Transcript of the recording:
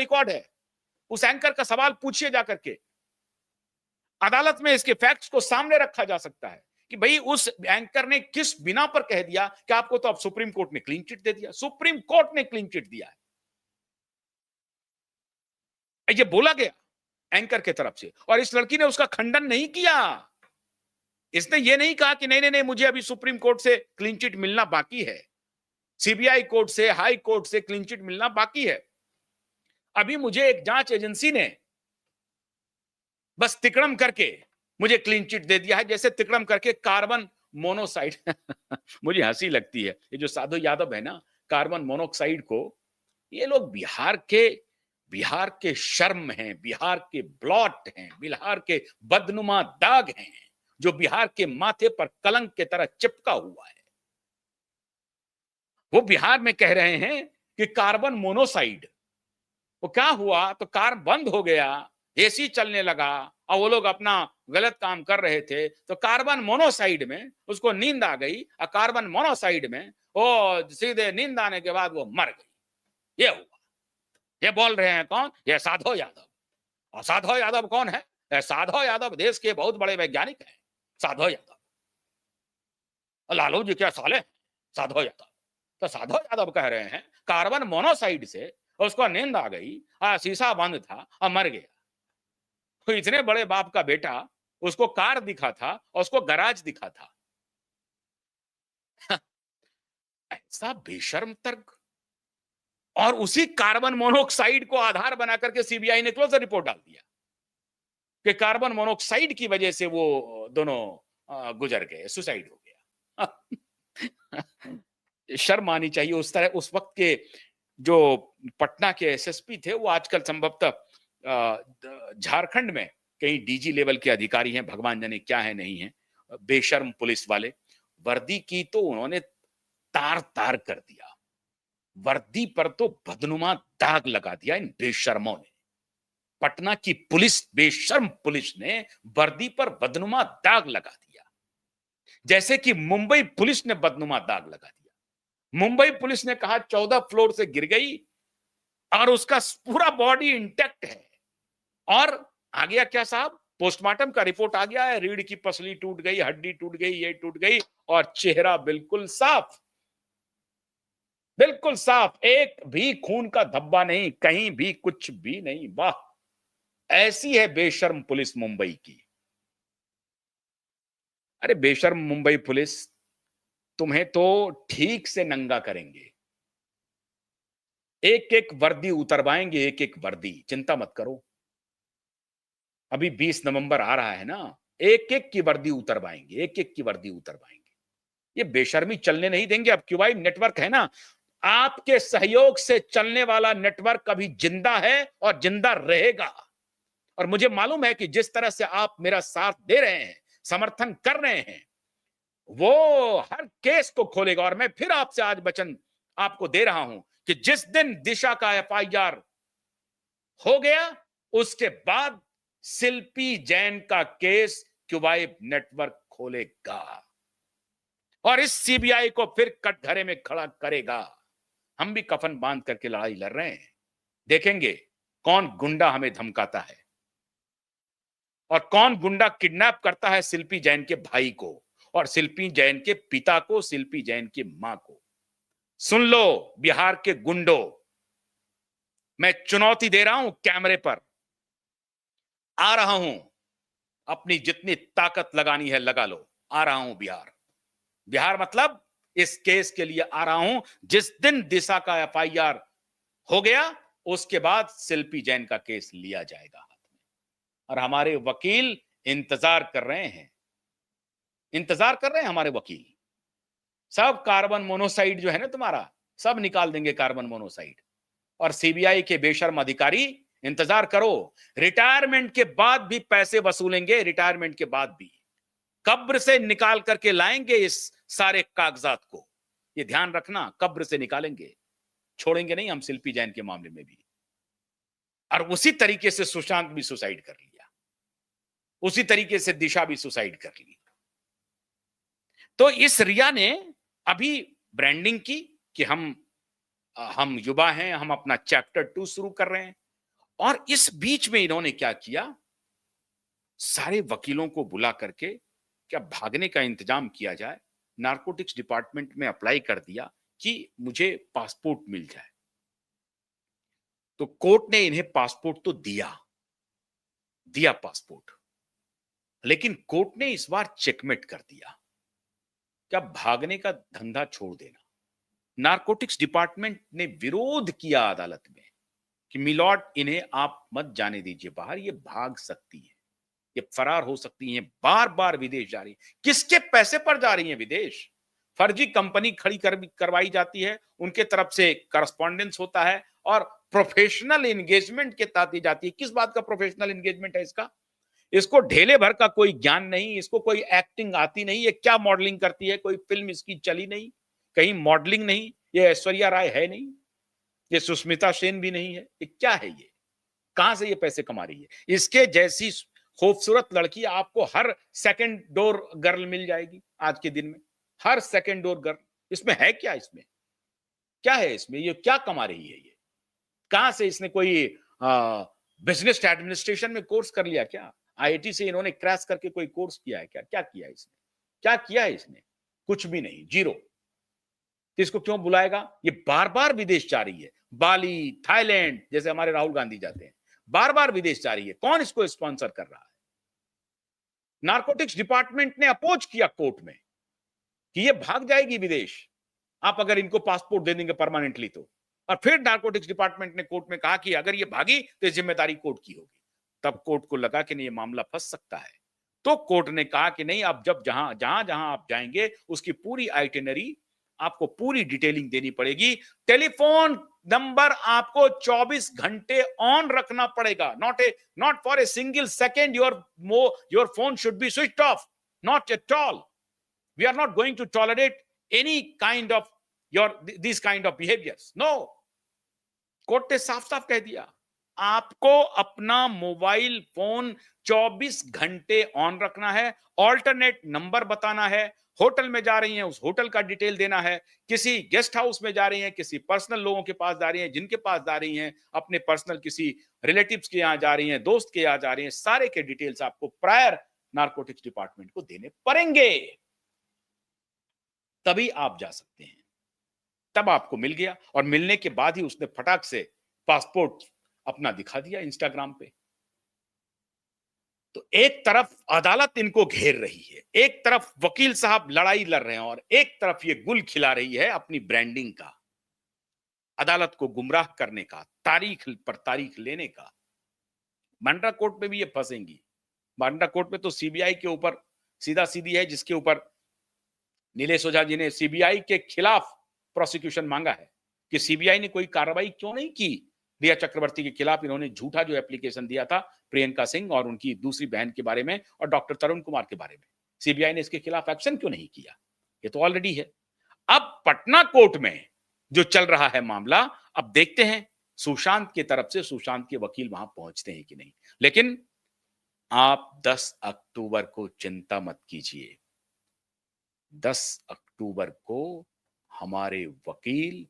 Record है, उस anchor का सवाल पूछिए जाकर के। अदालत में इसके फैक्ट्स को सामने रखा जा सकता है कि भाई उस एंकर ने किस बिना पर कह दिया कि आपको तो अब सुप्रीम कोर्ट ने क्लीन चिट दे दिया। सुप्रीम कोर्ट ने क्लीन चिट दिया है, ये बोला गया एंकर के तरफ से, और इस लड़की ने उसका खंडन नहीं किया। इसने ये नहीं कहा कि नहीं नहीं नहीं, मुझे अभी सुप्रीम कोर्ट से क्लीन चिट मिलना बाकी है, सीबीआई कोर्ट से, हाई कोर्ट से क्लीन चिट मिलना बाकी है। अभी मुझे एक जांच एजेंसी ने बस तिकड़म करके मुझे क्लीन चिट दे दिया है, जैसे तिकड़म करके कार्बन मोनोक्साइड मुझे हंसी लगती है, ये जो साधु यादव है ना, कार्बन मोनोक्साइड को ये लोग बिहार के शर्म हैं, बिहार के ब्लॉट हैं, बिहार के बदनुमा दाग हैं, जो बिहार के माथे पर कलंक की तरह चिपका हुआ है। वो बिहार में कह रहे हैं कि कार्बन मोनोक्साइड, वो क्या हुआ, तो कार बंद हो गया, एसी चलने लगा और वो लोग अपना गलत काम कर रहे थे, तो कार्बन मोनोक्साइड में उसको नींद आ गई, और कार्बन मोनोक्साइड में वो सीधे नींद आने के बाद वो मर गई। ये हुआ। ये बोल रहे हैं कौन? ये साधु यादव। और साधु यादव कौन है? साधु यादव देश के बहुत बड़े वैज्ञानिक हैं। साधु यादव लालू जी क्या साले साधु यादव। तो साधु यादव कह रहे हैं कार्बन मोनोक्साइड से उसको नींद आ गई, शीशा बंद था और मर गया। तो इतने बड़े बाप का बेटा, उसको कार दिखा था और उसको गराज दिखा था। ऐसा बेशर्म तर्क। और उसी कार्बन मोनोक्साइड को आधार बना करके सीबीआई ने क्लोजर रिपोर्ट डाल दिया कि कार्बन मोनोक्साइड की वजह से वो दोनों गुजर गए, सुसाइड हो गया। शर्म आनी चाहिए। उस तरह उस वक्त के जो पटना के एसएसपी थे, वो आजकल संभवतः झारखंड में कहीं डीजी लेवल के अधिकारी हैं, भगवान जाने क्या है नहीं है। बेशर्म पुलिस वाले, वर्दी की तो उन्होंने तार तार कर दिया, वर्दी पर तो बदनुमा दाग लगा दिया इन बेशर्मों ने। पटना की पुलिस, बेशर्म पुलिस ने वर्दी पर बदनुमा दाग लगा दिया, जैसे कि मुंबई पुलिस ने बदनुमा दाग लगा दिया। मुंबई पुलिस ने कहा 14 फ्लोर से गिर गई और उसका पूरा बॉडी इंटैक्ट है। और आ गया क्या साहब, पोस्टमार्टम का रिपोर्ट आ गया है, रीढ़ की पसली टूट गई, हड्डी टूट गई, ये टूट गई, और चेहरा बिल्कुल साफ, बिल्कुल साफ, एक भी खून का धब्बा नहीं, कहीं भी कुछ भी नहीं। वाह, ऐसी है बेशर्म पुलिस मुंबई की। अरे बेशर्म मुंबई पुलिस, तुम्हें तो ठीक से नंगा करेंगे, एक एक वर्दी उतरवाएंगे, एक एक वर्दी, चिंता मत करो। अभी 20 नवंबर आ रहा है ना, एक एक की वर्दी उतरवाएंगे, एक एक की वर्दी उतरवाएंगे। ये बेशर्मी चलने नहीं देंगे। अब क्योंकि नेटवर्क है ना, आपके सहयोग से चलने वाला नेटवर्क अभी जिंदा है और जिंदा रहेगा। और मुझे मालूम है कि जिस तरह से आप मेरा साथ दे रहे हैं, समर्थन कर रहे हैं, वो हर केस को खोलेगा। और मैं फिर आपसे आज वचन आपको दे रहा हूं कि जिस दिन दिशा का एफआईआर हो गया, उसके बाद शिल्पी जैन का केस क्यूबाइब नेटवर्क खोलेगा और इस सीबीआई को फिर कटघरे में खड़ा करेगा। हम भी कफन बांध करके लड़ाई लड़ रहे हैं, देखेंगे कौन गुंडा हमें धमकाता है और कौन गुंडा किडनैप करता है शिल्पी जैन के भाई को और शिल्पी जैन के पिता को, शिल्पी जैन की मां को। सुन लो बिहार के गुंडों, मैं चुनौती दे रहा हूं, कैमरे पर आ रहा हूं, अपनी जितनी ताकत लगानी है लगा लो, आ रहा हूं बिहार। बिहार मतलब इस केस के लिए आ रहा हूं। जिस दिन दिशा का एफआईआर हो गया, उसके बाद शिल्पी जैन का केस लिया जाएगा हाथ में। और हमारे वकील इंतजार कर रहे हैं, इंतजार कर रहे हैं हमारे वकील। सब कार्बन मोनोक्साइड जो है ना तुम्हारा, सब निकाल देंगे कार्बन मोनोक्साइड। और सीबीआई के बेशर्म अधिकारी इंतजार करो, रिटायरमेंट के बाद भी पैसे वसूलेंगे, रिटायरमेंट के बाद भी कब्र से निकाल करके लाएंगे इस सारे कागजात को। ये ध्यान रखना, कब्र से निकालेंगे, छोड़ेंगे नहीं हम शिल्पी जैन के मामले में भी। और उसी तरीके से सुशांत भी सुसाइड कर लिया, उसी तरीके से दिशा भी सुसाइड कर ली। तो इस रिया ने अभी ब्रांडिंग की कि हम युवा हैं, हम अपना चैप्टर 2 शुरू कर रहे हैं, और इस बीच में इन्होंने क्या किया, सारे वकीलों को बुला करके क्या भागने का इंतजाम किया जाए, नारकोटिक्स डिपार्टमेंट में अप्लाई कर दिया कि मुझे पासपोर्ट मिल जाए। तो कोर्ट ने इन्हें पासपोर्ट तो दिया, दिया पासपोर्ट, लेकिन कोर्ट ने इस बार चेकमेट कर दिया। क्या भागने का धंधा छोड़ देना। नारकोटिक्स डिपार्टमेंट ने विरोध किया अदालत में कि मिलॉर्ड, इन्हें आप मत जाने दीजिए बाहर, ये भाग सकती है, ये फरार हो सकती हैं, बार बार विदेश जा रही है। किसके पैसे पर जा रही हैं विदेश? फर्जी कंपनी खड़ी करवाई जाती है, उनके तरफ से करस्पॉन्डेंस होता है और प्रोफेशनल एंगेजमेंट के तहत दी जाती है। किस बात का प्रोफेशनल एंगेजमेंट है इसका? इसको ढेले भर का कोई ज्ञान नहीं, इसको कोई एक्टिंग आती नहीं, ये क्या मॉडलिंग करती है, कोई फिल्म इसकी चली नहीं, कहीं मॉडलिंग नहीं, ये ऐश्वर्या राय है नहीं, ये सुष्मिता सेन भी नहीं है, ये क्या है ये? कहां से ये पैसे कमा रही है? इसके जैसी खूबसूरत लड़की आपको हर सेकंड डोर गर्ल मिल जाएगी आज के दिन में, हर सेकंड डोर गर्ल। इसमें है क्या? इसमें क्या है? इसमें ये क्या कमा रही है ये? कहां से इसने कोई बिजनेस एडमिनिस्ट्रेशन में कोर्स कर लिया क्या? आईआईटी से इन्होंने क्रैश करके कोई कोर्स किया है क्या? क्या किया इसने? क्या किया है इसने? कुछ भी नहीं, जीरो। इसको क्यों बुलाएगा? ये बार बार विदेश जा रही है, बाली, थाईलैंड, जैसे हमारे राहुल गांधी जाते हैं, बार बार विदेश जा रही है। कौन इसको स्पॉन्सर कर रहा है? नारकोटिक्स डिपार्टमेंट ने अपोज किया कोर्ट में कि ये भाग जाएगी विदेश, आप अगर इनको पासपोर्ट दे देंगे परमानेंटली तो। और फिर नारकोटिक्स डिपार्टमेंट ने कोर्ट में कहा कि अगर ये भागी तो जिम्मेदारी कोर्ट की होगी। तब कोर्ट को लगा कि नहीं, ये मामला फंस सकता है। तो कोर्ट ने कहा कि नहीं, अब जब जहां जहां जहां आप जाएंगे उसकी पूरी आइटिनरी, आपको पूरी डिटेलिंग देनी पड़ेगी। टेलीफोन नंबर आपको 24 घंटे ऑन रखना पड़ेगा। Not for a single second your phone should be switch off, not at all. We are not going to tolerate any kind of these kind of behaviors. No. Court ने साफ साफ कह दिया, आपको अपना मोबाइल फोन 24 घंटे on रखना है, ऑल्टरनेट नंबर बताना है, होटल में जा रही हैं उस होटल का डिटेल देना है, किसी गेस्ट हाउस में जा रही हैं, किसी पर्सनल लोगों के पास जा रही हैं, जिनके पास जा रही हैं, अपने पर्सनल किसी रिलेटिव्स के यहां जा रही हैं, दोस्त के यहां जा रही हैं, सारे के डिटेल्स आपको प्रायर नारकोटिक्स डिपार्टमेंट को देने पड़ेंगे, तभी आप जा सकते हैं। तब आपको मिल गया और मिलने के बाद ही उसने फटाक से पासपोर्ट अपना दिखा दिया इंस्टाग्राम पे। तो एक तरफ अदालत इनको घेर रही है, एक तरफ वकील साहब लड़ाई लड़ रहे हैं और एक तरफ ये गुल खिला रही है अपनी ब्रांडिंग का, अदालत को गुमराह करने का, तारीख पर तारीख लेने का। बांद्रा कोर्ट में भी ये फंसेंगी। बांद्रा कोर्ट में तो सीबीआई के ऊपर सीधा सीधी है, जिसके ऊपर नीलेश ओझा जी ने सीबीआई के खिलाफ प्रोसिक्यूशन मांगा है कि सीबीआई ने कोई कार्रवाई क्यों नहीं की रिया चक्रवर्ती के खिलाफ। इन्होंने झूठा जो एप्लीकेशन दिया था प्रियंका सिंह और उनकी दूसरी बहन के बारे में और डॉक्टर तरुण कुमार के बारे में, सीबीआई ने इसके खिलाफ एक्शन क्यों नहीं किया? ये तो ऑलरेडी है। अब पटना कोर्ट में जो चल रहा है मामला, अब देखते हैं सुशांत की तरफ से सुशांत के वकील वहां पहुंचते हैं कि नहीं। लेकिन आप 10 अक्टूबर को चिंता मत कीजिए। 10 अक्टूबर को हमारे वकील